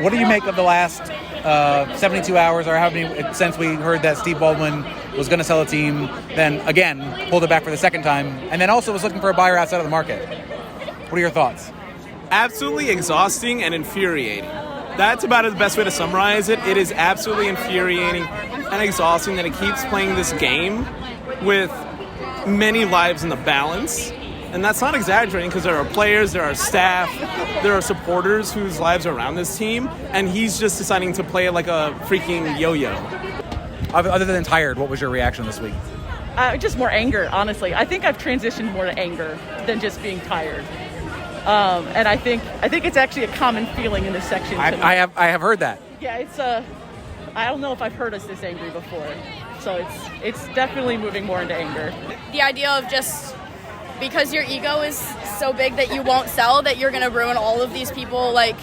what do you make of the last 72 hours, or how many, since we heard that Steve Baldwin was going to sell a team, then again pulled it back for the second time, and then also was looking for a buyer outside of the market? What are your thoughts? Absolutely exhausting and infuriating. That's about the best way to summarize it. It is absolutely infuriating and exhausting that it keeps playing this game with many lives in the balance. And that's not exaggerating, because there are players, there are staff, there are supporters whose lives are around this team, and he's just deciding to play it like a freaking yo-yo. Other than tired, what was your reaction this week? Just more anger, honestly. I think I've transitioned more to anger than just being tired. And I think it's actually a common feeling in this section. I have heard that. Yeah, it's I don't know if I've heard us this angry before. So it's definitely moving more into anger. The idea of just because your ego is so big that you won't sell, that you're going to ruin all of these people. Like,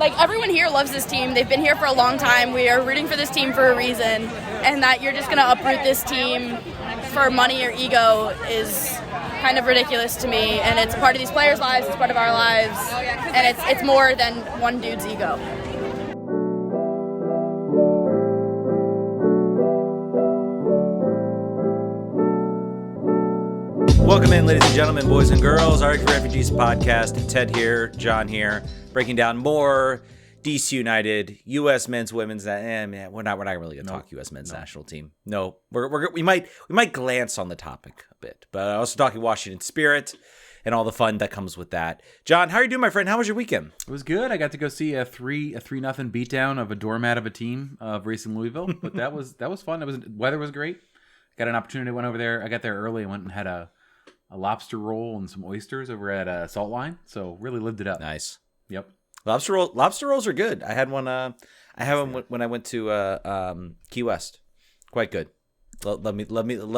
everyone here loves this team. They've been here for a long time. We are rooting for this team for a reason. And that you're just going to uproot this team for money or ego is kind of ridiculous to me. And it's part of these players' lives. It's part of our lives. And it's more than one dude's ego. Welcome in, ladies and gentlemen, boys and girls. RFK Refugees Podcast. Ted here, John here, breaking down more DC United, U.S. men's, women's. We're not really going to talk U.S. men's national team. No, we might glance on the topic a bit, but also talking Washington Spirit and all the fun that comes with that. John, how are you doing, my friend? How was your weekend? It was good. I got to go see a 3-0 beatdown of a doormat of a team of racing Louisville, but that was fun. Weather was great. Got an opportunity. Went over there. I got there early and went and had a lobster roll and some oysters over at Salt Line. So really lived it up. Nice. Yep. Lobster rolls are good. I had one. I had one when I went to Key West. Quite good. Love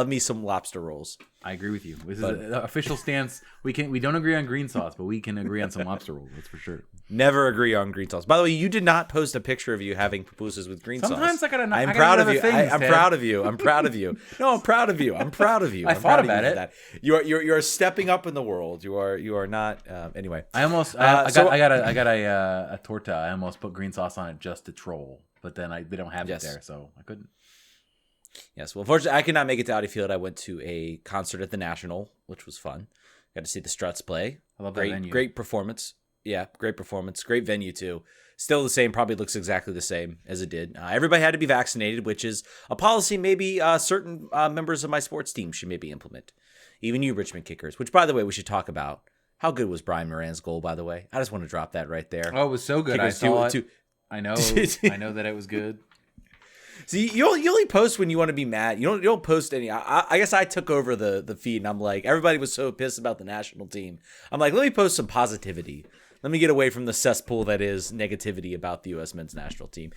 me some lobster rolls. I agree with you. This is an official stance. We don't agree on green sauce, but we can agree on some lobster rolls. That's for sure. Never agree on green sauce. By the way, you did not post a picture of you having pupusas with green sauce. Sometimes I'm proud of you. I'm proud of you. I'm proud of you. No, I'm proud of you. I'm proud of you. I thought about it. That. You're stepping up in the world. You are not. Anyway, I got a torta. I almost put green sauce on it just to troll, but then they don't have it there, so I couldn't. Yes, well, unfortunately, I could not make it to Audi Field. I went to a concert at the National, which was fun. Got to see the Struts play. I love that venue. Great performance. Yeah, great performance. Great venue, too. Still the same, probably looks exactly the same as it did. Everybody had to be vaccinated, which is a policy maybe certain members of my sports team should maybe implement. Even you, Richmond Kickers, which, by the way, we should talk about. How good was Brian Moran's goal, by the way? I just want to drop that right there. Oh, it was so good. Kickers I saw it. I know. I know that it was good. See, you only post when you want to be mad. You don't post any. I guess I took over the feed, and I'm like, everybody was so pissed about the national team. I'm like, let me post some positivity. Let me get away from the cesspool that is negativity about the U.S. men's national team.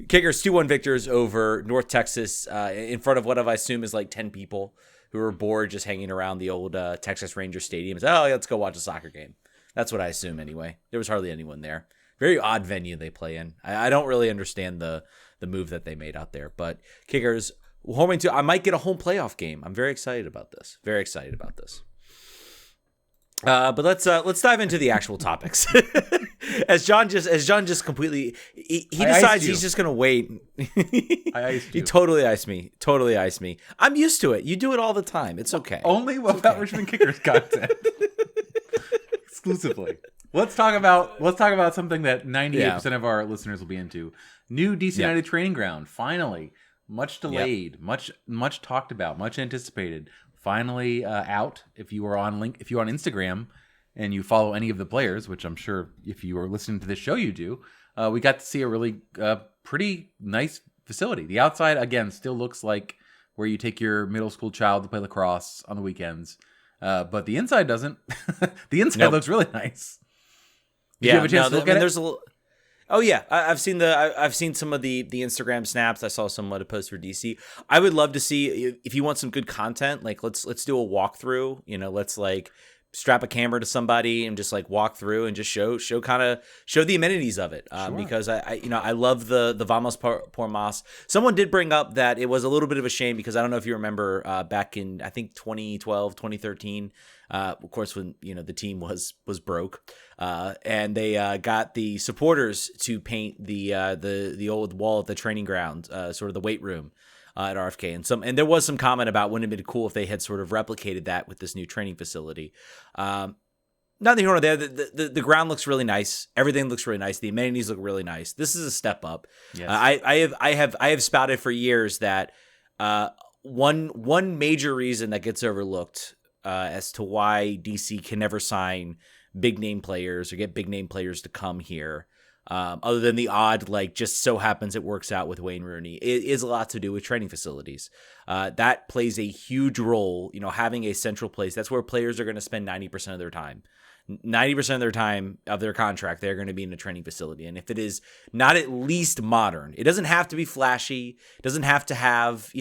Kickers 2-1 victors over North Texas in front of what I assume is like 10 people who were bored just hanging around the old Texas Ranger Stadium. Oh, let's go watch a soccer game. That's what I assume anyway. There was hardly anyone there. Very odd venue they play in. I don't really understand the move that they made out there. But Kickers, I might get a home playoff game. I'm very excited about this. Very excited about this. But let's dive into the actual topics. as John just completely he decides he's just gonna wait. I iced you. He totally iced me. I'm used to it. You do it all the time. It's okay. Only without Richmond Kickers content. Exclusively. Let's talk about something that 98% of our listeners will be into. New DC United training ground. Finally, much delayed, much talked about, much anticipated. Finally out. If you are on Instagram and you follow any of the players, which I'm sure if you are listening to this show you do, we got to see a really pretty nice facility. The outside again still looks like where you take your middle school child to play lacrosse on the weekends, but the inside doesn't. The inside looks really nice. Did you have a chance to look at it? There's a little. Oh yeah, I've seen some of the Instagram snaps. I saw someone to post for DC. I would love to see if you want some good content. Like let's do a walkthrough. Let's like strap a camera to somebody and just like walk through and just show the amenities of it. Because I love the Vamos por Mas. Someone did bring up that it was a little bit of a shame because I don't know if you remember back in, I think 2012, 2013, of course, when, the team was broke, and they got the supporters to paint the old wall at the training ground, sort of the weight room, at RFK, and there was some comment about wouldn't it have been cool if they had sort of replicated that with this new training facility. Nothing wrong there. The ground looks really nice. Everything looks really nice. The amenities look really nice. This is a step up. Yes. I have spouted for years that one major reason that gets overlooked as to why DC can never sign big name players or get big name players to come here, other than the odd, like, just so happens it works out with Wayne Rooney, it is a lot to do with training facilities. That plays a huge role, having a central place. That's where players are going to spend 90% of their time. 90% of their time of their contract, they're going to be in a training facility. And if it is not at least modern, it doesn't have to be flashy. It doesn't have to have,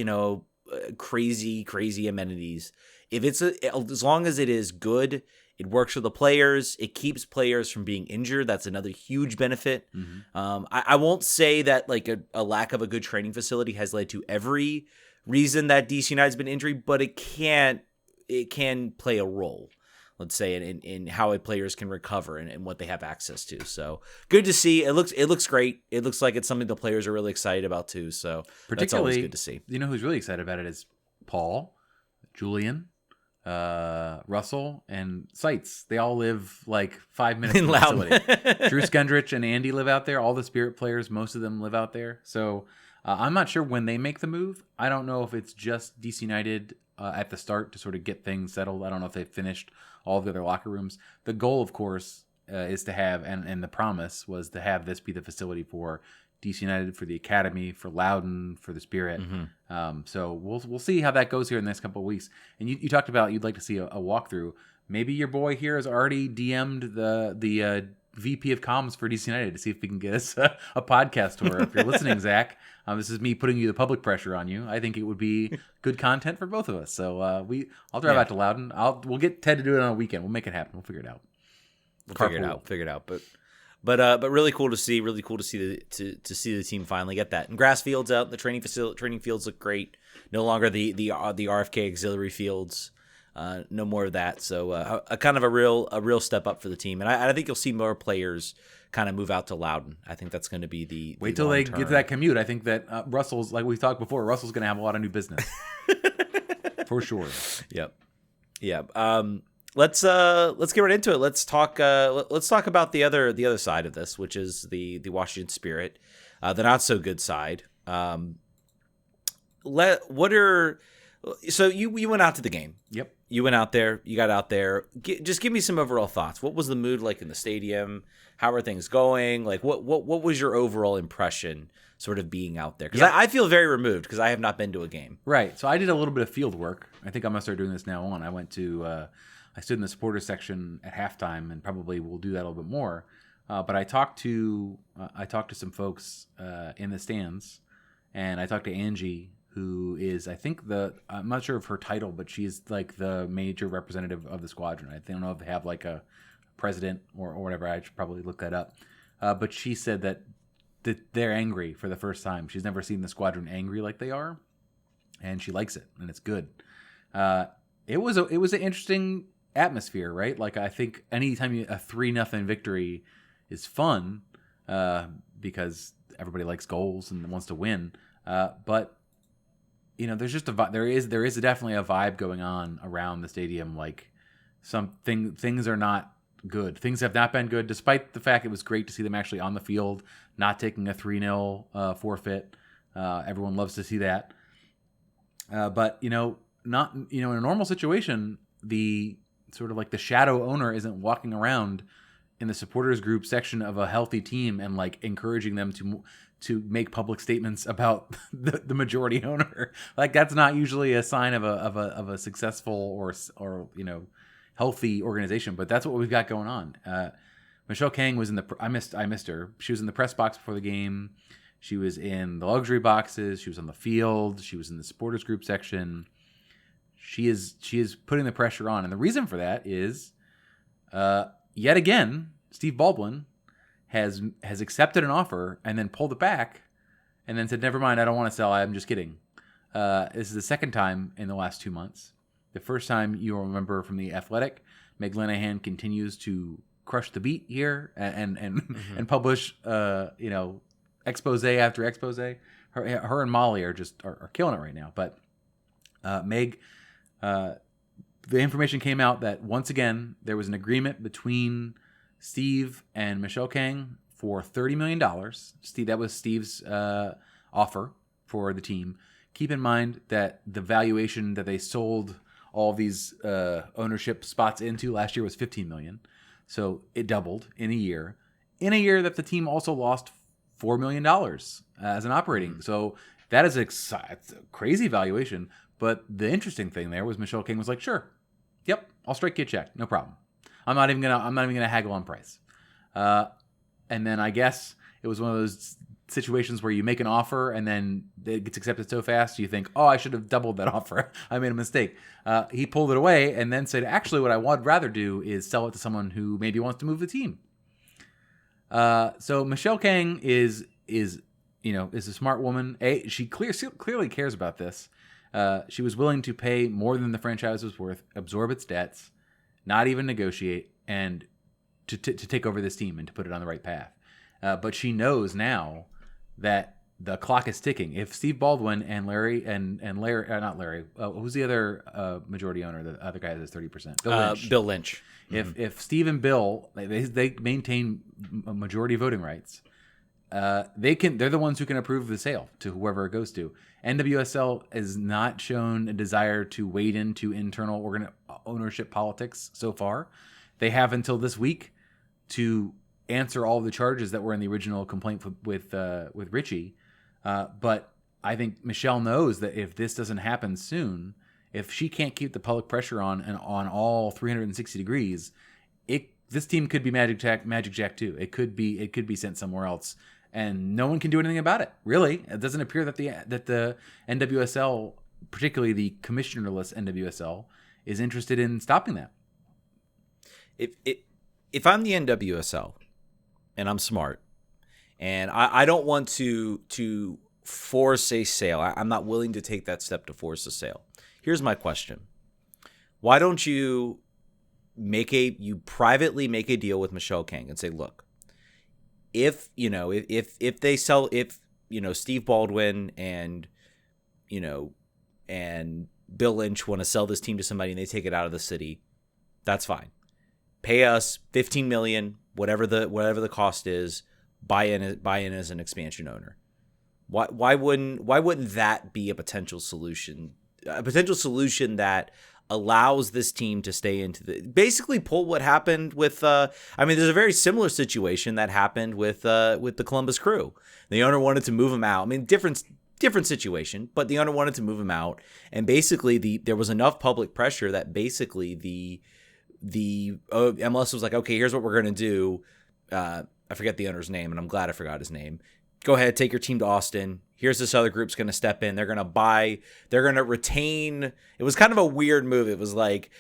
crazy amenities. If it's as long as it is good, it works for the players. It keeps players from being injured. That's another huge benefit. Mm-hmm. I won't say that like a lack of a good training facility has led to every reason that DC United's been injured, but it can play a role, let's say, in how players can recover and what they have access to. So good to see. It looks great. It looks like it's something the players are really excited about too. So that's always good to see. Who's really excited about it is Paul, Julian, Russell, and Seitz. They all live like 5 minutes from the facility. Drew Skendrich and Andy live out there. All the Spirit players, most of them live out there. So I'm not sure when they make the move. I don't know if it's just DC United at the start to sort of get things settled. I don't know if they've finished all of the other locker rooms. The goal, of course, is to have, and the promise was to have this be the facility for DC United, for the Academy, for Loudoun, for the Spirit. Mm-hmm. So we'll see how that goes here in the next couple of weeks. And you talked about you'd like to see a walkthrough. Maybe your boy here has already DM'd the VP of comms for DC United to see if we can get us a podcast tour. If you're listening, Zach, this is me putting the public pressure on you. I think it would be good content for both of us. So I'll drive out to Loudoun. We'll get Ted to do it on a weekend. We'll make it happen. We'll figure it out. Figure it out. But really cool to see. Really cool to see the team finally get that. And grass fields out. The training fields look great. No longer the RFK auxiliary fields. No more of that. So a kind of a real step up for the team. And I think you'll see more players kind of move out to Loudoun. I think that's going to be the wait till they get to that commute. I think that Russell's, like we talked before, Russell's going to have a lot of new business for sure. Yep. Let's get right into it. Let's talk about the other side of this, which is the Washington Spirit, the not so good side. So you went out to the game. Yep. You went out there. You got out there. Just give me some overall thoughts. What was the mood like in the stadium? How are things going? Like what was your overall impression sort of being out there? Because I feel very removed because I have not been to a game. Right. So I did a little bit of field work. I think I'm gonna start doing this now on. I went to I stood in the supporters section at halftime, and probably will do that a little bit more. But I talked to some folks in the stands, and I talked to Angie, who is, I think, I'm not sure of her title, but she's like the major representative of the squadron. I don't know if they have like a president or whatever. I should probably look that up. But she said that they're angry for the first time. She's never seen the squadron angry like they are, and she likes it, and it's good. It was an interesting atmosphere, right? Like, I think anytime a 3-0 victory is fun because everybody likes goals and wants to win. But there's just there is definitely a vibe going on around the stadium. Like things are not good. Things have not been good, despite the fact it was great to see them actually on the field, not taking a 3-0 forfeit. Everyone loves to see that. But not in a normal situation, the sort of like the shadow owner isn't walking around in the supporters group section of a healthy team and like encouraging them to make public statements about the majority owner. Like, that's not usually a sign of a successful or healthy organization, but that's what we've got going on. Michelle Kang was I missed her. She was in the press box before the game. She was in the luxury boxes. She was on the field. She was in the supporters group section. She is putting the pressure on, and the reason for that is Yet again, Steve Baldwin has accepted an offer and then pulled it back and then said, never mind, I don't want to sell. I'm just kidding. This is the second time in the last 2 months. The first time you'll remember from The Athletic, Meg Linehan continues to crush the beat here and publish, expose after expose. Her and Molly are killing it right now. But Meg, the information came out that once again there was an agreement between Steve and Michelle Kang for $30 million. That was Steve's offer for the team. Keep in mind that the valuation that they sold all of these ownership spots into last year was $15 million. So it doubled in a year. In a year that the team also lost $4 million as an operating. So that is it's a crazy valuation. But the interesting thing there was Michelle King was like, sure, yep, I'll strike you a check, no problem. I'm not even gonna haggle on price. And then I guess it was one of those situations where you make an offer and then it gets accepted so fast you think, oh, I should have doubled that offer. I made a mistake. He pulled it away and then said, actually, what I would rather do is sell it to someone who maybe wants to move the team. So Michelle Kang is a smart woman. She clearly cares about this. She was willing to pay more than the franchise was worth, absorb its debts, not even negotiate, and to take over this team and to put it on the right path. But she knows now that the clock is ticking. If Steve Baldwin and Larry, not Larry, who's the other majority owner? The other guy that's 30%. Bill Lynch. If Steve and Bill they maintain majority voting rights, they're the ones who can approve the sale to whoever it goes to. NWSL has not shown a desire to wade into internal ownership politics so far. They have until this week to answer all of the charges that were in the original complaint with Richie. But I think Michelle knows that if this doesn't happen soon, if she can't keep the public pressure on all 360 degrees, this team could be Magic Jack too. It could be sent somewhere else, and no one can do anything about it. Really, it doesn't appear that the NWSL, particularly the commissionerless NWSL, is interested in stopping that. If I'm the NWSL and I'm smart, and I don't want to force a sale, I'm not willing to take that step to force a sale. Here's my question: why don't you privately make a deal with Michelle Kang and say, look, if they sell, Steve Baldwin and Bill Lynch want to sell this team to somebody and they take it out of the city, that's fine. Pay us $15 million, whatever the cost is. Buy in as an expansion owner. Why wouldn't that be a potential solution? A potential solution that allows this team to stay basically pull what happened with. There's a very similar situation that happened with the Columbus Crew. The owner wanted to move him out. Different situation, but the owner wanted to move him out, and basically there was enough public pressure that basically the MLS was like, okay, here's what we're going to do. I forget the owner's name, and I'm glad I forgot his name. Go ahead, take your team to Austin. Here's this other group's going to step in. They're going to retain. It was kind of a weird move. It was like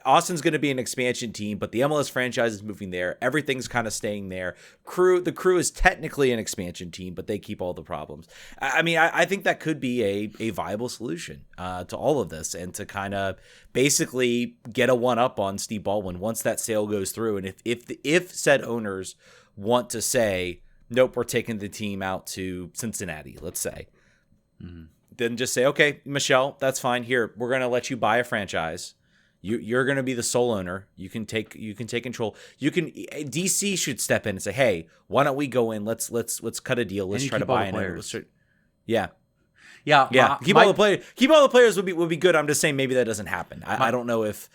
Austin's going to be an expansion team, but the MLS franchise is moving there. Everything's kind of staying there. The Crew is technically an expansion team, but they keep all the problems. I think that could be a viable solution to all of this, and to kind of basically get a one-up on Steve Baldwin once that sale goes through. And if said owners want to say, nope, we're taking the team out to Cincinnati, let's say. Mm-hmm. Then just say, okay, Michelle, that's fine. Here, we're going to let you buy a franchise. You're going to be the sole owner. You can take control. DC should step in and say, hey, why don't we go in? Let's cut a deal. Let's try to buy in. Yeah. Keep all the players would be good. I'm just saying maybe that doesn't happen. I don't know if.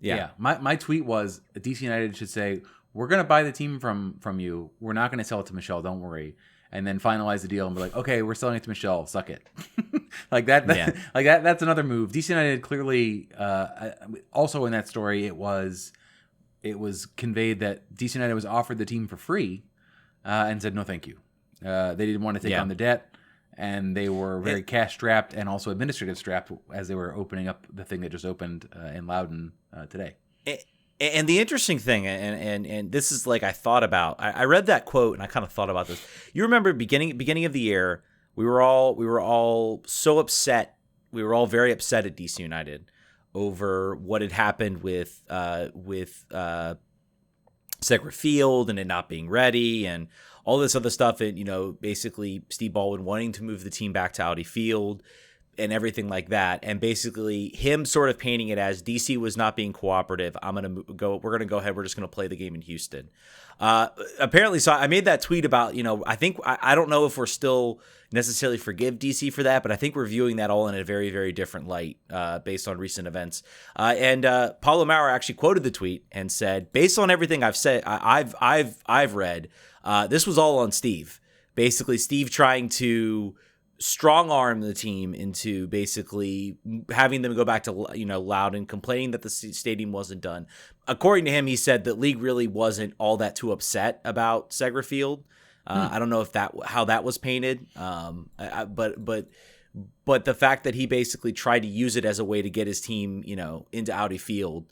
Yeah. My tweet was DC United should say, we're going to buy the team from you. We're not going to sell it to Michelle. Don't worry. And then finalize the deal and be like, okay, we're selling it to Michelle. Suck it. Like that. Like that. That's another move. DC United clearly, also in that story, it was conveyed that DC United was offered the team for free and said, no, thank you. They didn't want to take on the debt, and they were very cash strapped and also administrative strapped as they were opening up the thing that just opened in Loudoun today. And the interesting thing, and this is like I thought about. I read that quote and I kind of thought about this. You remember beginning of the year, we were all so upset. We were all very upset at DC United over what had happened with Segra Field and it not being ready and all this other stuff. And, you know, basically Steve Baldwin wanting to move the team back to Audi Field and everything like that. And basically him sort of painting it as DC was not being cooperative. We're going to go ahead. We're just going to play the game in Houston. Apparently, so I made that tweet about, you know, I don't know if we're still necessarily forgive DC for that, but I think we're viewing that all in a very, very different light based on recent events. And Paulo Maurer actually quoted the tweet and said, based on everything I've said, I've read, this was all on Steve. Basically, Steve trying to strong arm the team into basically having them go back to, you know, Loudon, complaining that the stadium wasn't done. According to him, he said that league really wasn't all that too upset about Segra Field. I don't know if how that was painted, but the fact that he basically tried to use it as a way to get his team, you know, into Audi Field,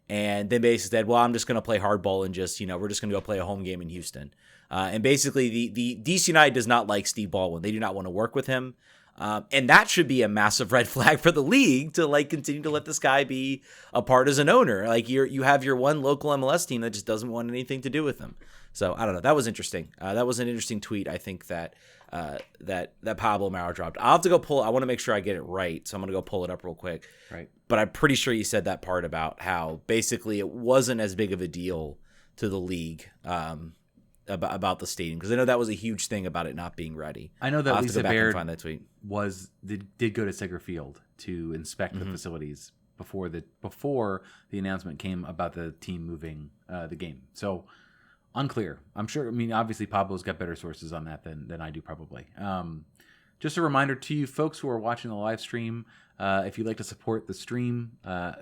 and then basically said, well, I'm just going to play hardball and just, you know, we're just going to go play a home game in Houston. And basically the DC United does not like Steve Baldwin. They do not want to work with him. And that should be a massive red flag for the league to like continue to let this guy be a partisan owner. Like you have your one local MLS team that just doesn't want anything to do with him. So I don't know. That was interesting. That was an interesting tweet. I think that Pablo Maurer dropped. I'll have to go pull. I want to make sure I get it right. So I'm going to go pull it up real quick. Right. But I'm pretty sure you said that part about how basically it wasn't as big of a deal to the league, about the stadium, because I know that was a huge thing about it not being ready. I know that Lisa Baird find that tweet. did go to Segra Field to inspect the facilities before the announcement came about the team moving the game. So unclear. I'm sure. I mean, obviously Pablo's got better sources on that than I do probably. Just a reminder to you folks who are watching the live stream, if you'd like to support the stream,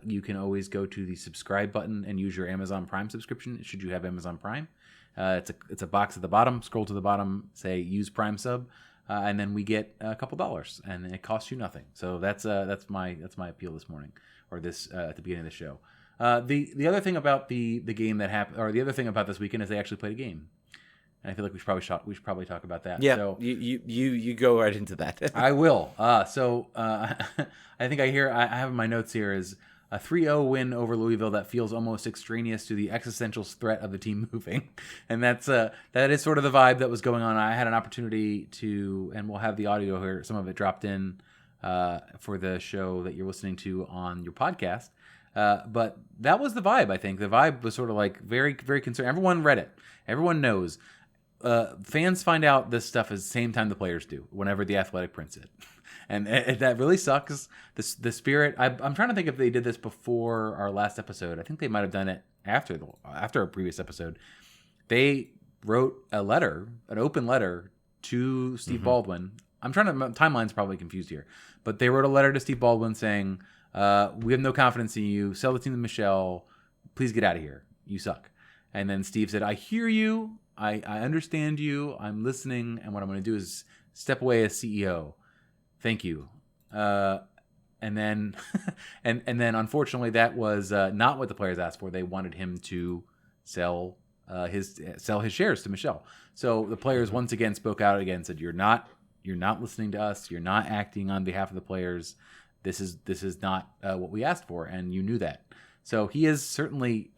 you can always go to the subscribe button and use your Amazon Prime subscription, should you have Amazon Prime. It's a box at the bottom. Scroll to the bottom, say use Prime sub, and then we get a couple dollars, and it costs you nothing. So that's my appeal this morning, or this at the beginning of the show. The other thing about the game that happened, or the other thing about this weekend, is they actually played a game, and I feel like we should probably talk about that. Yeah, so, you go right into that. I will. I think I have in my notes here is a 3-0 win over Louisville that feels almost extraneous to the existential threat of the team moving. And that is sort of the vibe that was going on. I had an opportunity to, and we'll have the audio here, some of it dropped in for the show that you're listening to on your podcast. But that was the vibe, I think. The vibe was sort of like very, very concerned. Everyone read it. Everyone knows. Fans find out this stuff at the same time the players do, whenever the Athletic prints it. And that really sucks. The spirit. I'm trying to think if they did this before our last episode. I think they might have done it after our previous episode. They wrote a letter, an open letter to Steve Baldwin. Timeline's probably confused here, but they wrote a letter to Steve Baldwin saying, "We have no confidence in you. Sell the team to Michelle. Please get out of here. You suck." And then Steve said, "I hear you. I understand you. I'm listening. And what I'm going to do is step away as CEO. Thank you." And then, and then, unfortunately, that was not what the players asked for. They wanted him to sell his shares to Michelle. So the players once again spoke out again, said, "You're not listening to us. You're not acting on behalf of the players. This is not what we asked for, and you knew that." So he is certainly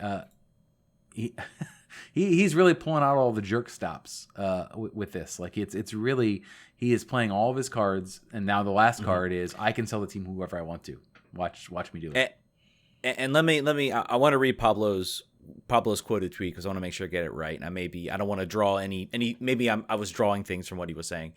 he's really pulling out all the jerk stops with this. Like it's really, he is playing all of his cards, and now the last card is I can sell the team whoever I want to. Watch me do it. And let me. I want to read Pablo's quoted tweet because I want to make sure I get it right. And I don't want to draw any. Maybe I was drawing things from what he was saying.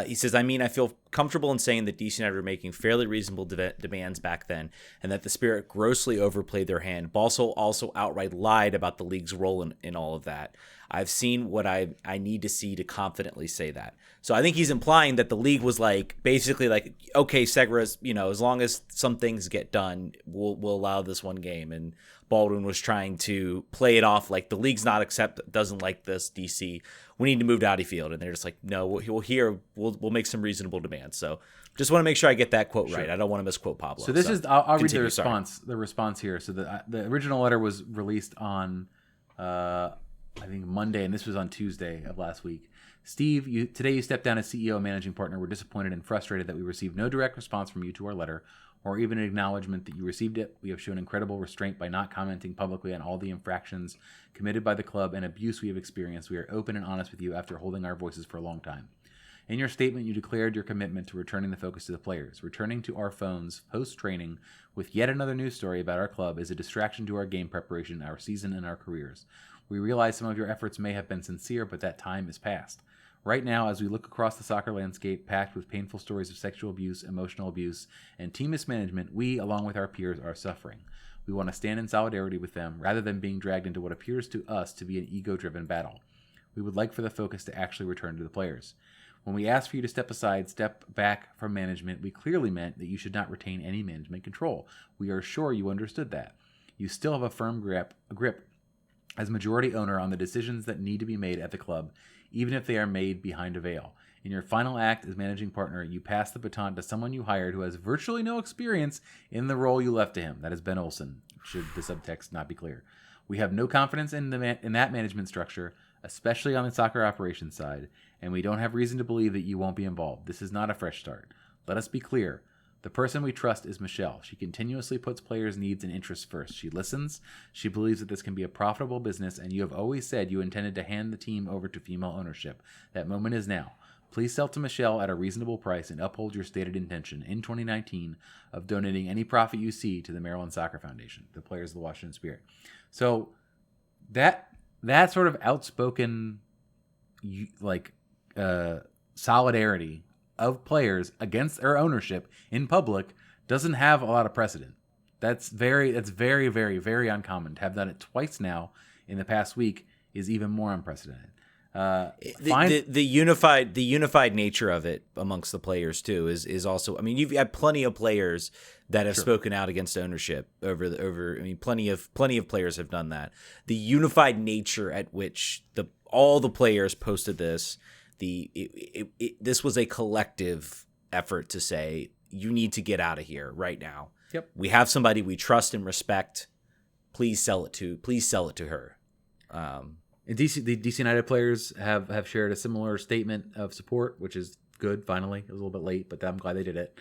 He says, I feel comfortable in saying that DC United were making fairly reasonable demands back then, and that the Spirit grossly overplayed their hand. Balso also outright lied about the league's role in all of that. I've seen what I need to see to confidently say that. So I think he's implying that the league was basically okay, Segra's, as long as some things get done, we'll allow this one game. And Baldwin was trying to play it off like the league's doesn't like this, DC. We need to move to Audi Field. And they're just like, no, we'll make some reasonable demands. So just want to make sure I get that quote right. I don't want to misquote Pablo. So this is, I'll read the response. The response here. So the original letter was released on, I think Monday, and this was on Tuesday of last week. Steve, today you stepped down as CEO and managing partner. We're disappointed and frustrated that we received no direct response from you to our letter, or even an acknowledgement that you received it. We have shown incredible restraint by not commenting publicly on all the infractions committed by the club and abuse we have experienced. We are open and honest with you after holding our voices for a long time. In your statement, you declared your commitment to returning the focus to the players. Returning to our phones post-training with yet another news story about our club is a distraction to our game preparation, our season, and our careers. We realize some of your efforts may have been sincere, but that time is past. Right now, as we look across the soccer landscape packed with painful stories of sexual abuse, emotional abuse, and team mismanagement, we, along with our peers, are suffering. We want to stand in solidarity with them rather than being dragged into what appears to us to be an ego-driven battle. We would like for the focus to actually return to the players. When we asked for you to step back from management, we clearly meant that you should not retain any management control. We are sure you understood that. You still have a firm grip as majority owner on the decisions that need to be made at the club, even if they are made behind a veil. In your final act as managing partner, you pass the baton to someone you hired who has virtually no experience in the role you left to him. That is Ben Olsen, should the subtext not be clear. We have no confidence in that management structure, especially on the soccer operations side, and we don't have reason to believe that you won't be involved. This is not a fresh start. Let us be clear. The person we trust is Michelle. She continuously puts players' needs and interests first. She listens. She believes that this can be a profitable business, and you have always said you intended to hand the team over to female ownership. That moment is now. Please sell to Michelle at a reasonable price and uphold your stated intention in 2019 of donating any profit you see to the Maryland Soccer Foundation, the players of the Washington Spirit. So that sort of outspoken solidarity of players against their ownership in public doesn't have a lot of precedent. That's very, very, very uncommon. To have done it twice now in the past week is even more unprecedented. The unified nature of it amongst the players too is also. I mean, you've had plenty of players that have spoken out against ownership over. I mean, plenty of players have done that. The unified nature at which all the players posted this. This was a collective effort to say, you need to get out of here right now. Yep. We have somebody we trust and respect. Please sell it to her. And the DC United players have shared a similar statement of support, which is good. Finally, it was a little bit late, but I'm glad they did it.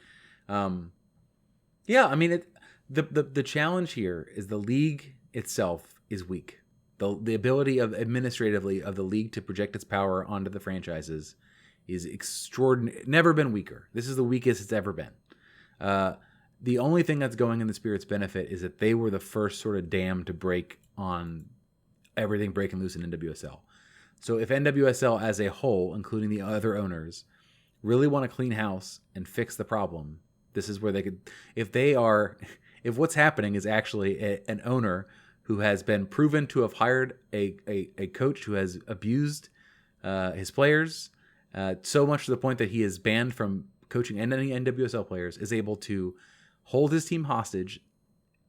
Yeah, I mean, the challenge here is the league itself is weak. The ability of administratively of the league to project its power onto the franchises is extraordinary. Never been weaker. This is the weakest it's ever been. The only thing that's going in the Spirit's benefit is that they were the first sort of dam to break on everything breaking loose in NWSL. So if NWSL as a whole, including the other owners, really want to clean house and fix the problem, this is where they could. If what's happening is actually an owner who has been proven to have hired a coach who has abused his players so much to the point that he is banned from coaching any NWSL players, is able to hold his team hostage,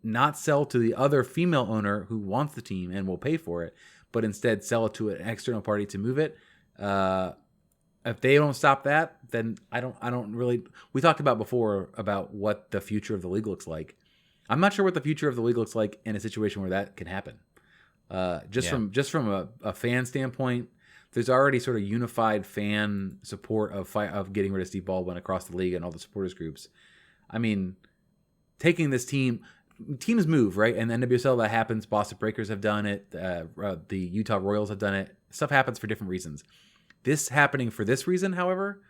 not sell to the other female owner who wants the team and will pay for it, but instead sell it to an external party to move it. If they don't stop that, then I don't really. We talked about before about what the future of the league looks like. I'm not sure what the future of the league looks like in a situation where that can happen. From a fan standpoint, there's already sort of unified fan support of getting rid of Steve Baldwin across the league and all the supporters groups. I mean, taking this teams move, right? And the NWSL, that happens. Boston Breakers have done it. The Utah Royals have done it. Stuff happens for different reasons. This happening for this reason, however,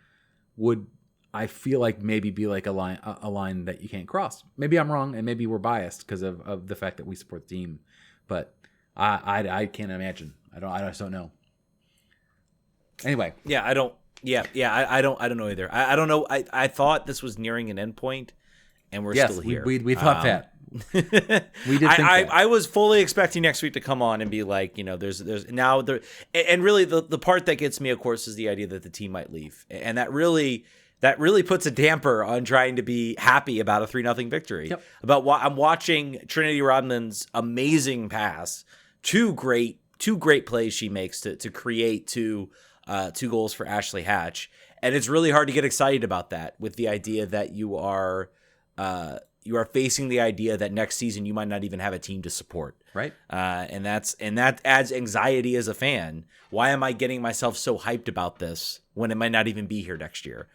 would, I feel like, maybe be like a line that you can't cross. Maybe I'm wrong, and maybe we're biased because of the fact that we support the team. But I can't imagine. I just don't know. Anyway, I don't know either. I don't know. I thought this was nearing an end point, and we're still here. We thought that. We did think that. I was fully expecting next week to come on and be like, there's now there, and really the part that gets me, of course, is the idea that the team might leave, and that really that really puts a damper on trying to be happy about a 3-0 victory. Yep. I'm watching Trinity Rodman's amazing pass, two great plays she makes to create two goals for Ashley Hatch, and it's really hard to get excited about that with the idea that you are facing the idea that next season you might not even have a team to support. Right. And that adds anxiety as a fan. Why am I getting myself so hyped about this when it might not even be here next year?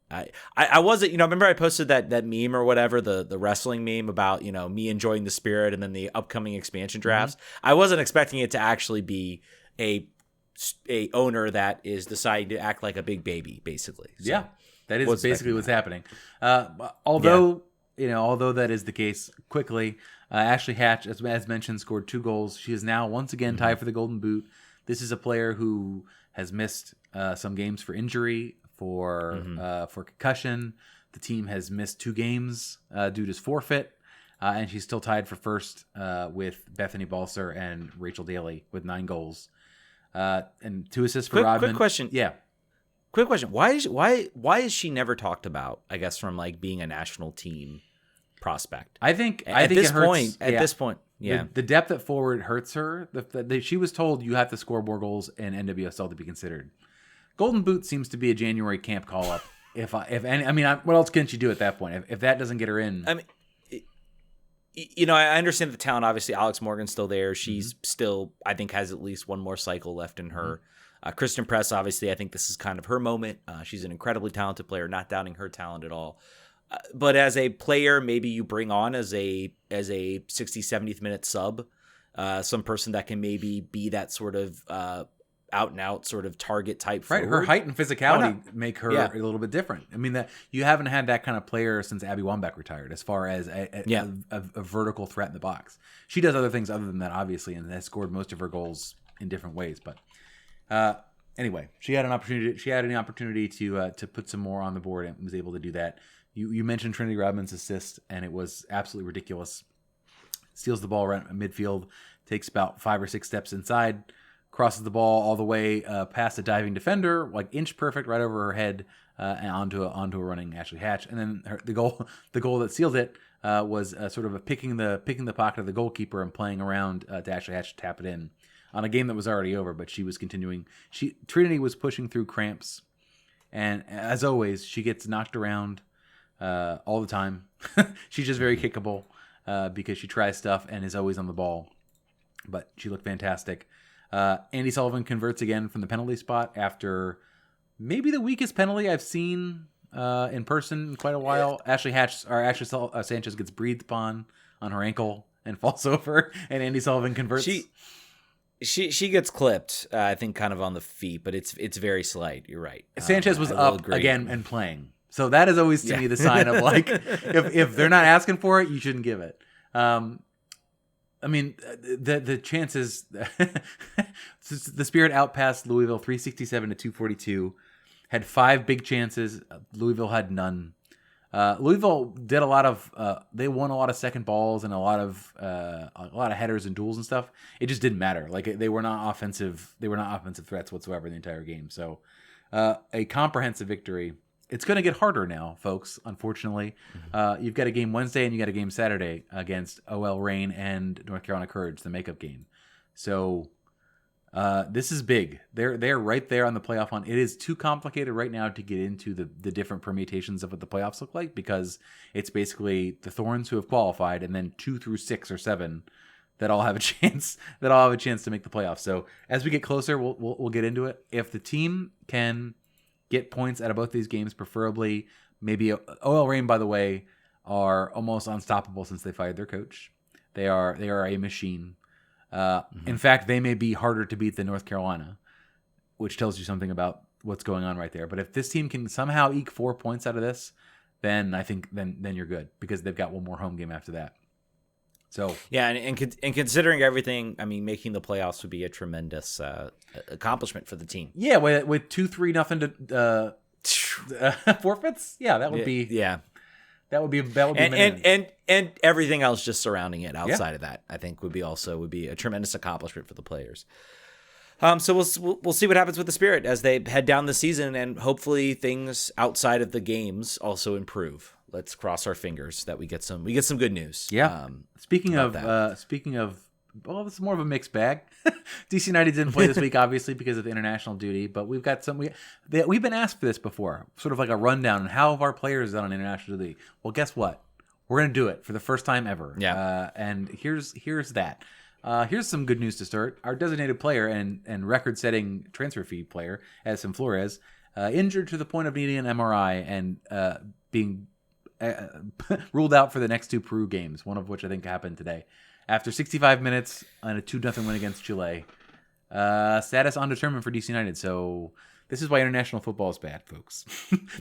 I wasn't, remember I posted that meme or whatever, the wrestling meme about, me enjoying the spirit and then the upcoming expansion drafts. Mm-hmm. I wasn't expecting it to actually be a owner that is deciding to act like a big baby, basically. So, yeah, that is basically what's happening. Although that is the case, quickly, Ashley Hatch, as mentioned, scored 2 goals. She is now once again tied for the Golden Boot. This is a player who has missed some games for injury, for concussion. The team has missed 2 games due to forfeit, and she's still tied for first with Bethany Balser and Rachel Daly with 9 goals and 2 assists for Rodman. Quick question. Yeah. Quick question. Why is she never talked about, I guess, from like being a national team prospect? I think at this point, yeah. The depth at forward hurts her. She was told you have to score more goals in NWSL to be considered. Golden Boot seems to be a January camp call up. What else can she do at that point? If that doesn't get her in, I understand the talent. Obviously, Alex Morgan's still there. She's still, I think, has at least one more cycle left in her. Kristen Press, obviously, I think this is kind of her moment. She's an incredibly talented player, not doubting her talent at all. But as a player, maybe you bring on as a 60th, 70th minute sub, some person that can maybe be that sort of out and out sort of target type forward. Right, her height and physicality make her a little bit different. I mean, that you haven't had that kind of player since Abby Wambach retired, as far as a vertical threat in the box. She does other things other than that, obviously, and has scored most of her goals in different ways. But anyway, she had an opportunity to put some more on the board and was able to do that. You mentioned Trinity Rodman's assist, and it was absolutely ridiculous. Steals the ball around midfield, takes about 5 or 6 steps inside, crosses the ball all the way past a diving defender, like inch perfect, right over her head, and onto a running Ashley Hatch. And then the goal that sealed it was sort of a picking the pocket of the goalkeeper and playing around to Ashley Hatch to tap it in on a game that was already over, but she was continuing. Trinity was pushing through cramps, and as always, she gets knocked around all the time. She's just very kickable because she tries stuff and is always on the ball. But she looked fantastic. Andy Sullivan converts again from the penalty spot after maybe the weakest penalty I've seen in person in quite a while. Ashley Sanchez gets breathed upon on her ankle and falls over, and Andy Sullivan converts. She gets clipped, I think, kind of on the feet, but it's very slight. You're right. Sanchez was up again and playing. So that is always to me the sign of like if they're not asking for it, you shouldn't give it. The chances the Spirit outpassed Louisville 367 to 242, had 5 big chances. Louisville had none. Louisville did a lot of they won a lot of second balls and a lot of headers and duels and stuff. It just didn't matter. Like they were not offensive threats whatsoever in the entire game. So a comprehensive victory. It's going to get harder now, folks, unfortunately. You've got a game Wednesday and you got a game Saturday against OL Reign and North Carolina Courage, the makeup game. So this is big. They're right there on the playoff hunt. It is too complicated right now to get into the different permutations of what the playoffs look like, because it's basically the Thorns who have qualified and then 2 through 6 or 7 that all have a chance to make the playoffs. So as we get closer, we'll get into it. If the team can get points out of both these games, preferably. Maybe OL Reign, by the way, are almost unstoppable since they fired their coach. They are a machine. In fact, they may be harder to beat than North Carolina, which tells you something about what's going on right there. But if this team can somehow eke 4 points out of this, then I think then you're good, because they've got one more home game after that. So yeah, and considering everything, I mean, making the playoffs would be a tremendous accomplishment for the team. Yeah, with 2-3-0 to forfeits. Yeah, that would be that would be and everything else just surrounding it outside of that, I think would be a tremendous accomplishment for the players. So we'll see what happens with the Spirit as they head down the season, and hopefully things outside of the games also improve. Let's cross our fingers that we get some good news. Yeah. Speaking of, well, this is more of a mixed bag. DC United didn't play this week, obviously, because of international duty, but we've got some. We've been asked for this before, sort of like a rundown on how have our players done on international duty. Well, guess what? We're gonna do it for the first time ever. Yeah. And here's that. Here's some good news to start. Our designated player and record-setting transfer fee player, Edson Flores, injured to the point of needing an MRI and being ruled out for the next 2 Peru games, one of which I think happened today. After 65 minutes on a 2-0 win against Chile. Status undetermined for DC United. So this is why international football is bad, folks.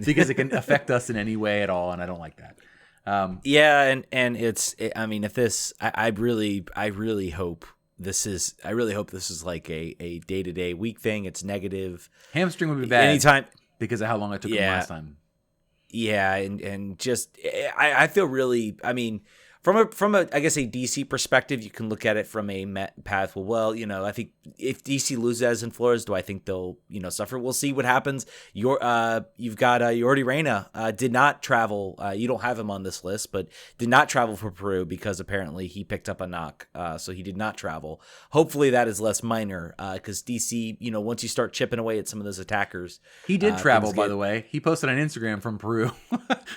Because it can affect us in any way at all, and I don't like that. And if this, I really hope this is like a day-to-day week thing. It's negative. Hamstring would be bad anytime because of how long it took him last time. Yeah, and just I feel really. I mean, from a I guess a DC perspective, you can look at it from a path. Well, I think if DC loses in Flores, do I think they'll suffer? We'll see what happens. You've got Jordi Reyna did not travel. You don't have him on this list, but did not travel for Peru because apparently he picked up a knock, so he did not travel. Hopefully that is less minor because DC, once you start chipping away at some of those attackers, he did travel. By the way, he posted on Instagram from Peru.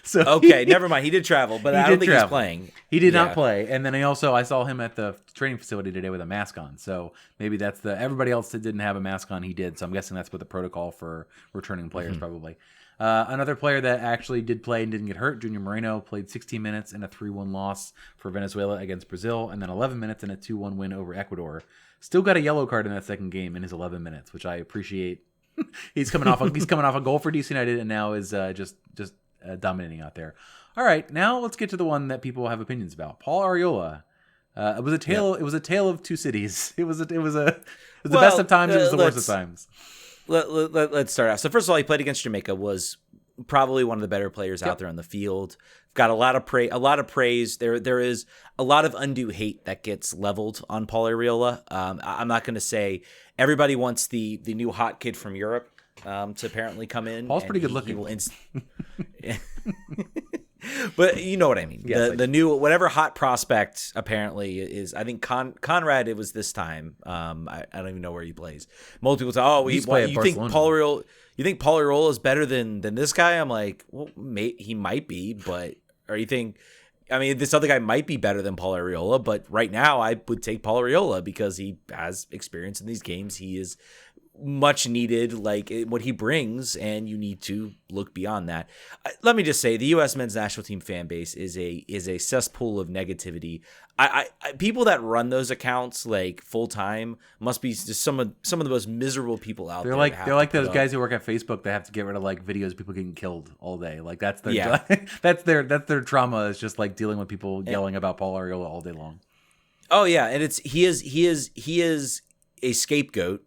So okay, never mind. He did travel, but I don't think he's playing. He did not play, and then I saw him at the training facility today with a mask on. So maybe that's everybody else that didn't have a mask on, he did. So I'm guessing that's what the protocol for returning players probably. Another player that actually did play and didn't get hurt, Junior Moreno, played 16 minutes in a 3-1 loss for Venezuela against Brazil, and then 11 minutes in a 2-1 win over Ecuador. Still got a yellow card in that second game in his 11 minutes, which I appreciate. He's coming off a goal for DC United, and now is just dominating out there. All right, now let's get to the one that people have opinions about. Paul Arriola. It was a tale. Yep. It was a tale of two cities. It was the best of times. It was the worst of times. Let's start off. So first of all, he played against Jamaica. Was probably one of the better players out there on the field. Got a lot of praise. There is a lot of undue hate that gets leveled on Paul Arriola. I'm not going to say everybody wants the new hot kid from Europe to apparently come in. Paul's pretty good looking. But you know what I mean. Yes, the new whatever hot prospect apparently is. I think Conrad. It was this time. I don't even know where he plays. Most people say, "Oh, you think Paul Arriola? You think Paul Arriola is better than this guy?" I'm like, well, he might be, but or you think? I mean, this other guy might be better than Paul Arriola, but right now I would take Paul Arriola because he has experience in these games. He is much needed, like what he brings, and you need to look beyond that. Let me just say, the U.S. men's national team fan base is a cesspool of negativity. I people that run those accounts like full time must be just some of the most miserable people out there. They're like those guys who work at Facebook that have to get rid of like videos of people getting killed all day. Like that's their that's their trauma is just like dealing with people yelling about Paul Arriola all day long. Oh yeah, and he is a scapegoat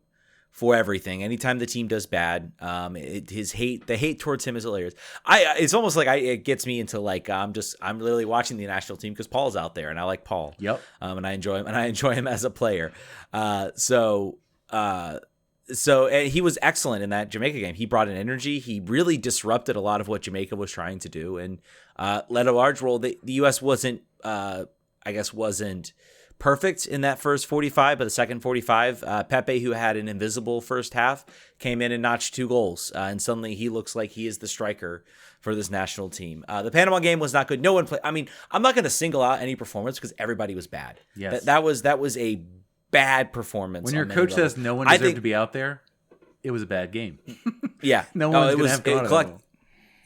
for everything. Anytime the team does bad, the hate towards him is hilarious. It's almost like it gets me into like I'm literally watching the national team because Paul's out there and I like Paul. Yep. And I enjoy him as a player. So and he was excellent in that Jamaica game. He brought an energy. He really disrupted a lot of what Jamaica was trying to do and led a large role. The U.S. wasn't perfect in that first 45, but the second 45, Pepe, who had an invisible first half, came in and notched 2 goals, and suddenly he looks like he is the striker for this national team. The Panama game was not good. No one played. I mean, I'm not going to single out any performance because everybody was bad. Yes. That was a bad performance. When your coach says no one deserved to be out there, it was a bad game. Yeah. No one's going to have gone at all.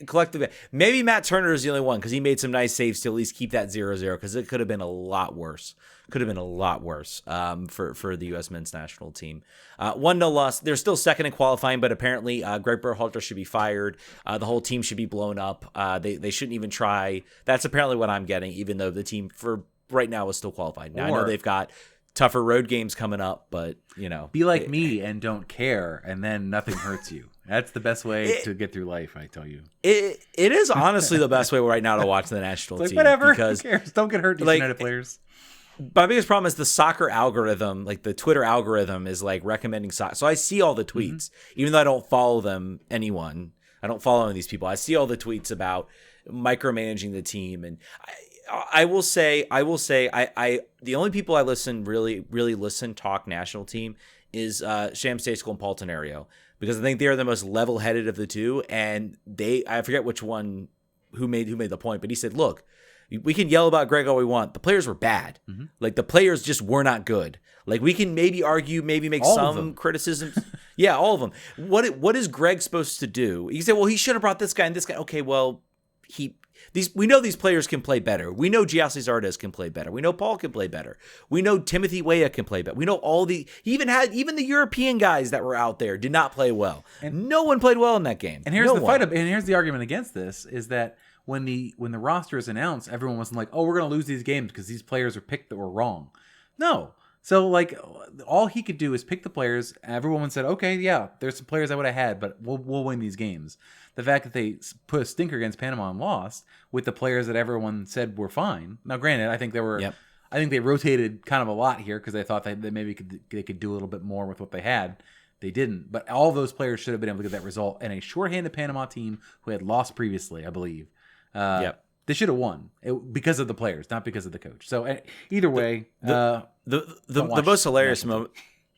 Collectively, maybe Matt Turner is the only one because he made some nice saves to at least keep that 0-0 because it could have been a lot worse. For the U.S. men's national team. 1-0 loss. They're still second in qualifying, but apparently Greg Berhalter should be fired. The whole team should be blown up. They shouldn't even try. That's apparently what I'm getting, even though the team for right now is still qualified. Now I know they've got tougher road games coming up, but be like me and don't care, and then nothing hurts you. That's the best way to get through life, I tell you. It is honestly the best way right now to watch the national team. Whatever, because who cares? Don't get hurt, United players. My biggest problem is the soccer algorithm, like the Twitter algorithm is like recommending soccer. So I see all the tweets, even though I don't follow anyone. I don't follow any of these people. I see all the tweets about micromanaging the team. And I will say, the only people I really listen talk national team is Sham State School and Paul Tenario, because I think they're the most level-headed of the two. And I forget which one who made the point, but he said, look, we can yell about Greg all we want. The players were bad. Like, the players just were not good. Like, we can maybe argue, maybe make All some criticisms. Yeah, all of them. What is Greg supposed to do? You say, well, he should have brought this guy and this guy. Okay, well, we know these players can play better. We know Giassi Zardes can play better. We know Paul can play better. We know Timothy Weah can play better. We know even the European guys that were out there did not play well. And no one played well in that game. And here's here's the argument against this is that when the roster is announced, everyone wasn't like, oh, we're going to lose these games because these players are picked that were wrong. No. So, like, all he could do is pick the players. Everyone said, okay, yeah, there's some players I would have had, but we'll win these games. The fact that they put a stinker against Panama and lost with the players that everyone said were fine. Now, granted, I think I think they rotated kind of a lot here because they thought that maybe they could do a little bit more with what they had. They didn't. But all those players should have been able to get that result. And a shorthanded Panama team who had lost previously, I believe. They should have won because of the players, not because of the coach. So either way, the most hilarious moment.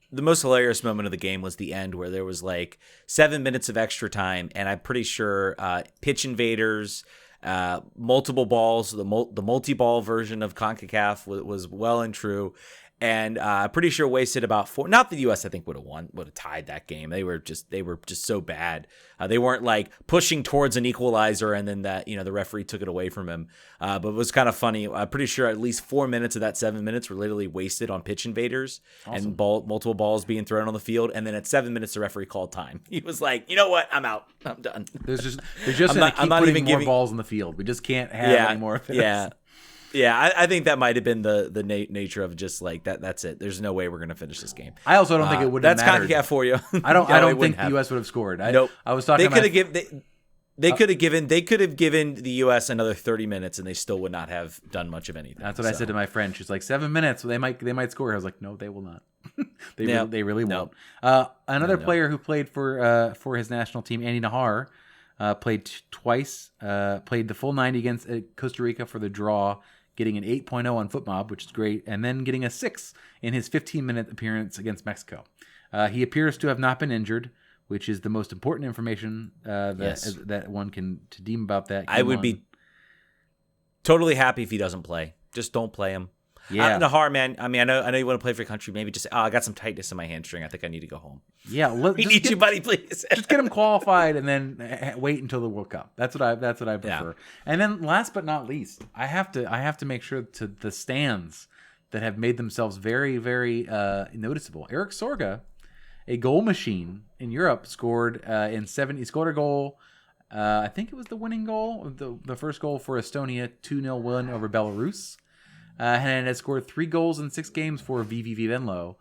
The most hilarious moment of the game was the end, where there was like 7 minutes of extra time, and I'm pretty sure pitch invaders, multiple balls, the multi-ball version of CONCACAF was well and true. And I'm pretty sure wasted about 4. Not the U.S. I think would have tied that game. They were just so bad. They weren't like pushing towards an equalizer and then that the referee took it away from him. But it was kind of funny. I'm pretty sure at least 4 minutes of that 7 minutes were literally wasted on pitch invaders and multiple balls being thrown on the field. And then at 7 minutes, the referee called time. He was like, you know what? I'm out. I'm done. There's just I'm not even more balls in the field. We just can't have any more of this. Yeah. Yeah, I think that might have been the nature of just like that. That's it. There's no way we're going to finish this game. I also don't think it would have mattered. That's CONCACAF for you. I don't think the U.S. would have scored. Nope. I was talking. They could have given the U.S. another 30 minutes, and they still would not have done much of anything. That's what I said to my friend. She's like, 7 minutes. They might score. I was like, no, they will not. They really won't. Another player who played for his national team, Andy Nahar, played twice. Played the full 90 against Costa Rica for the draw, getting an 8.0 on FootMob, which is great, and then getting a 6 in his 15-minute appearance against Mexico. He appears to have not been injured, which is the most important information that one can to deem about that. I would be totally happy if he doesn't play. Just don't play him. Yeah, Nahar, man. I mean, I know you want to play for your country. Maybe just I got some tightness in my hamstring. I think I need to go home. Yeah, we need you, buddy. Please, just get him qualified and then wait until the World Cup. That's what I prefer. Yeah. And then, last but not least, I have to make sure to the stands that have made themselves very, very noticeable. Eric Sorga, a goal machine in Europe, scored He scored a goal. I think it was the winning goal, the first goal for Estonia, 2-0 win over Belarus. And has scored 3 goals in 6 games for VVV Venlo.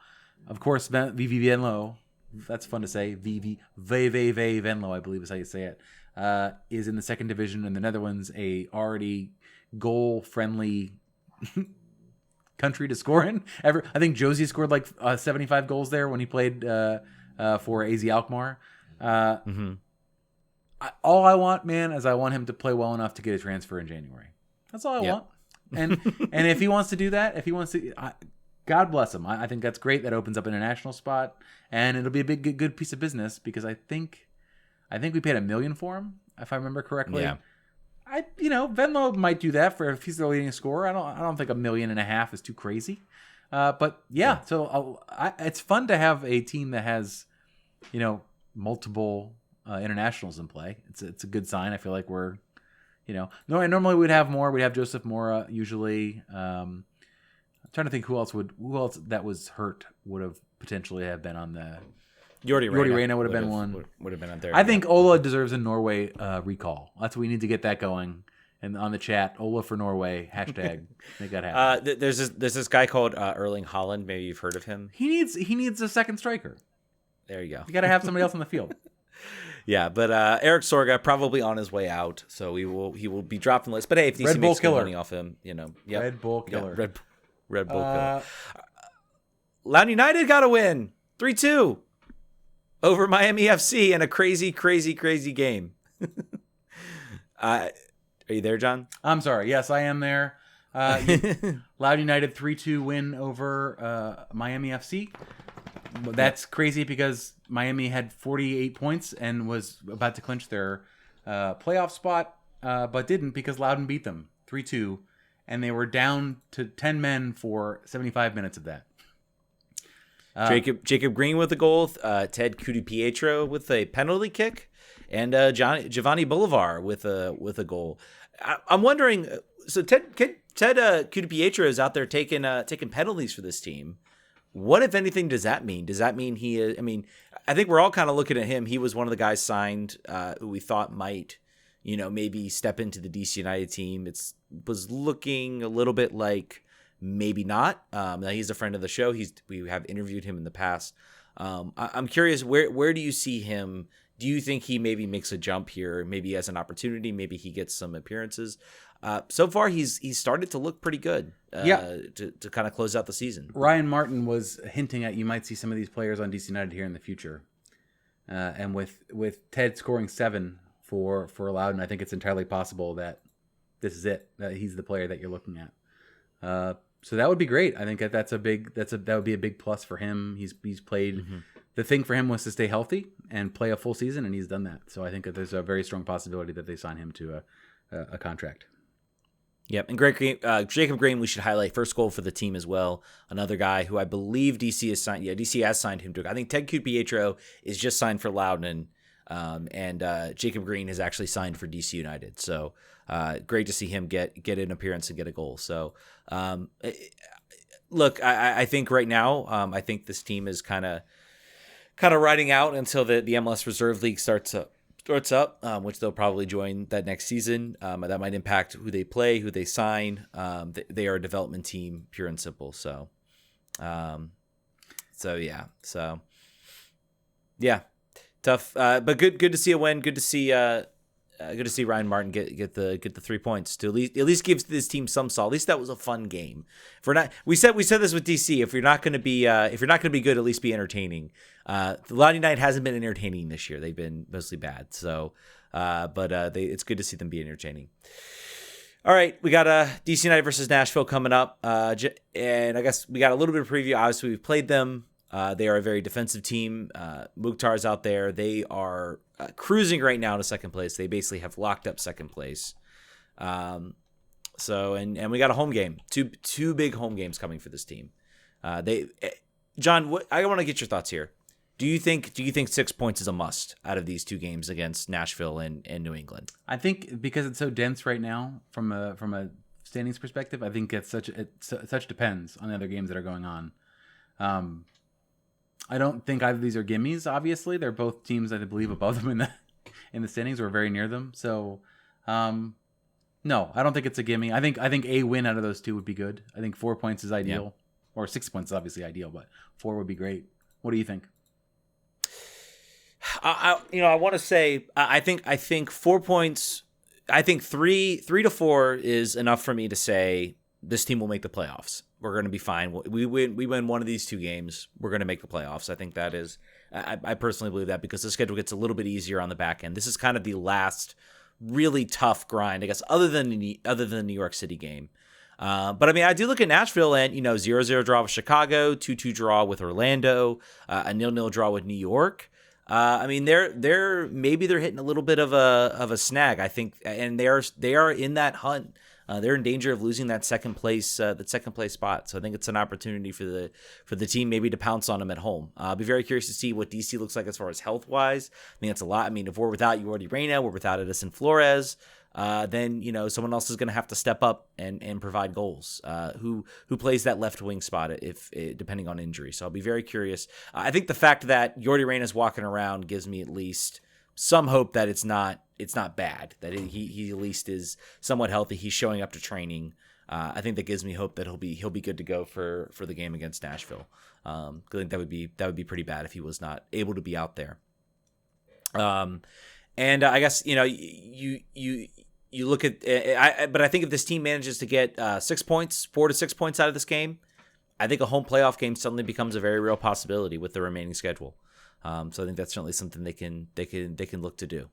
Of course, VVV Venlo, that's fun to say. VVV Venlo, I believe is how you say it, is in the 2nd division in the Netherlands, a already goal-friendly country to score in. I think Josie scored like 75 goals there when he played for AZ Alkmaar. All I want, man, is I want him to play well enough to get a transfer in January. That's all I want. And if he wants to do that, God bless him. I think that's great. That opens up an international spot, and it'll be a good piece of business because I think we paid $1 million for him, if I remember correctly. Yeah. Venlo might do that for if he's the leading scorer. I don't think $1.5 million is too crazy. But yeah. So it's fun to have a team that has, multiple internationals in play. It's a good sign. I feel like we're. Normally we'd have more. We'd have Joseph Mora usually. I'm trying to think who else that was hurt would have potentially have been on the. Jordi Reyna would have been one. Would have been on there. I think Ola deserves a Norway recall. That's what we need to get that going. And on the chat, Ola for Norway hashtag make that happen. There's this guy called Erling Haaland. Maybe you've heard of him. He needs a second striker. There you go. You got to have somebody else on the field. Yeah, but Eric Sorga probably on his way out, so he will be dropped from the list. But hey, if DC makes money off him, Red Bull killer. Red Bull killer. Loudoun United got a win, 3-2 over Miami FC in a crazy, crazy, crazy game. Are you there, John? I'm sorry. Yes, I am there. Loudoun United 3-2 win over Miami FC. That's crazy because Miami had 48 points and was about to clinch their playoff spot, but didn't because Loudoun beat them 3-2, and they were down to 10 men for 75 minutes of that. Jacob Green with a goal, Ted Cudipietro with a penalty kick, and Giovanni Bolivar with a goal. I'm wondering, so Ted Cudipietro is out there taking penalties for this team. What, if anything, does that mean? Does that mean he is? I mean, I think we're all kind of looking at him. He was one of the guys signed who we thought might, maybe step into the DC United team. It was looking a little bit like maybe not. Now he's a friend of the show. We have interviewed him in the past. I'm curious, where do you see him? Do you think he maybe makes a jump here? Maybe as an opportunity. Maybe he gets some appearances. So far, he's started to look pretty good. To kind of close out the season. Ryan Martin was hinting at you might see some of these players on DC United here in the future, and with Ted scoring 7 for Loudoun, I think it's entirely possible that this is it. That he's the player that you're looking at. So that would be great. I think that would be a big plus for him. He's played. Mm-hmm. The thing for him was to stay healthy and play a full season, and he's done that. So I think that there's a very strong possibility that they sign him to a contract. Yep, and Jacob Green, we should highlight, first goal for the team as well. Another guy who I believe DC has signed. Yeah, DC has signed him to. I think Ted Cudipietro is just signed for Loudoun, and Jacob Green is actually signed for DC United. So great to see him get an appearance and get a goal. So look, I think right now, I think this team is kind of riding out until the MLS Reserve League starts up, which they'll probably join that next season. That might impact who they play, who they sign. They are a development team, pure and simple. So yeah, tough. But good to see a win. Good to see Ryan Martin get the 3 points to at least gives this team some solace. At least that was a fun game. If we're not, we said this with DC. If you're not going to be good, at least be entertaining. The Loudoun United hasn't been entertaining this year. They've been mostly bad. So, it's good to see them be entertaining. All right, we got DC United versus Nashville coming up, and I guess we got a little bit of preview. Obviously, we've played them. They are a very defensive team. Mukhtar's out there. They are cruising right now to second place. They basically have locked up second place. So we got a home game. Two big home games coming for this team. John, I want to get your thoughts here. Do you think 6 points is a must out of these two games against Nashville and New England? I think because it's so dense right now from a standings perspective, I think it such depends on the other games that are going on. I don't think either of these are gimmies. Obviously, they're both teams that I believe above them in the standings or very near them. So, no, I don't think it's a gimme. I think a win out of those two would be good. I think 4 points is ideal, or 6 points is obviously ideal, but 4 would be great. What do you think? I want to say I think 4 points. I think 3 to 4 is enough for me to say this team will make the playoffs. We're going to be fine. We win one of these two games, we're going to make the playoffs. I think that is. I personally believe that because the schedule gets a little bit easier on the back end. This is kind of the last really tough grind, I guess, other than the New York City game. But I mean, I do look at Nashville and 0-0 draw with Chicago, 2-2 draw with Orlando, a 0-0 draw with New York. I mean, they're maybe they're hitting a little bit of a snag, I think, and they are in that hunt. They're in danger of losing that second place spot. So I think it's an opportunity for the team maybe to pounce on them at home. I'll be very curious to see what DC looks like as far as health wise. I mean, it's a lot. I mean, if we're without Jordi Reyna, we're without Edison Flores. Then someone else is going to have to step up and provide goals. Who plays that left wing spot if depending on injury. So I'll be very curious. I think the fact that Jordi Reyna is walking around gives me at least some hope that it's not bad, that he at least is somewhat healthy. He's showing up to training. I think that gives me hope that he'll be good to go for the game against Nashville. I think that would be pretty bad if he was not able to be out there. And I guess you you look at, but I think if this team manages to get 6 points, 4 to 6 points out of this game, I think a home playoff game suddenly becomes a very real possibility with the remaining schedule. So I think that's certainly something they can look to do.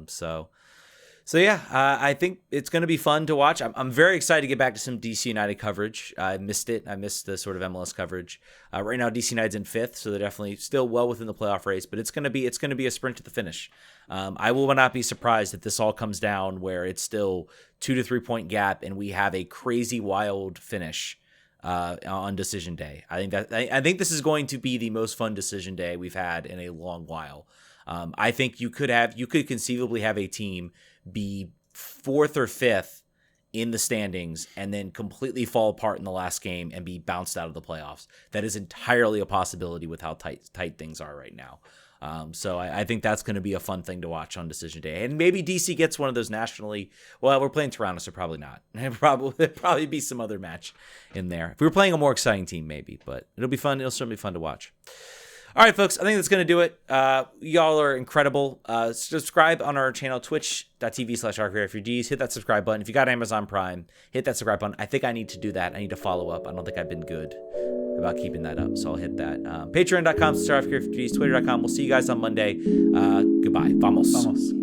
So yeah, I think it's going to be fun to watch. I'm very excited to get back to some DC United coverage. I missed it. I missed the sort of MLS coverage. Right now, DC United's in 5th, so they're definitely still well within the playoff race. But it's going to be a sprint to the finish. I will not be surprised if this all comes down where it's still 2 to 3 point gap, and we have a crazy wild finish on decision day. I think this is going to be the most fun decision day we've had in a long while. I think you could conceivably have a team be 4th or 5th in the standings and then completely fall apart in the last game and be bounced out of the playoffs. That is entirely a possibility with how tight things are right now. So I think that's going to be a fun thing to watch on decision day. And maybe DC gets one of those nationally. Well, we're playing Toronto, so probably not. There'll probably be some other match in there. If we were playing a more exciting team, maybe. But it'll be fun. It'll certainly be fun to watch. All right, folks, I think that's going to do it. Y'all are incredible. Subscribe on our channel, twitch.tv/RFK Refugees. Hit that subscribe button. If you got Amazon Prime, hit that subscribe button. I think I need to do that. I need to follow up. I don't think I've been good about keeping that up, so I'll hit that. Patreon.com/RFK Refugees, Twitter.com. We'll see you guys on Monday. Goodbye. Vamos.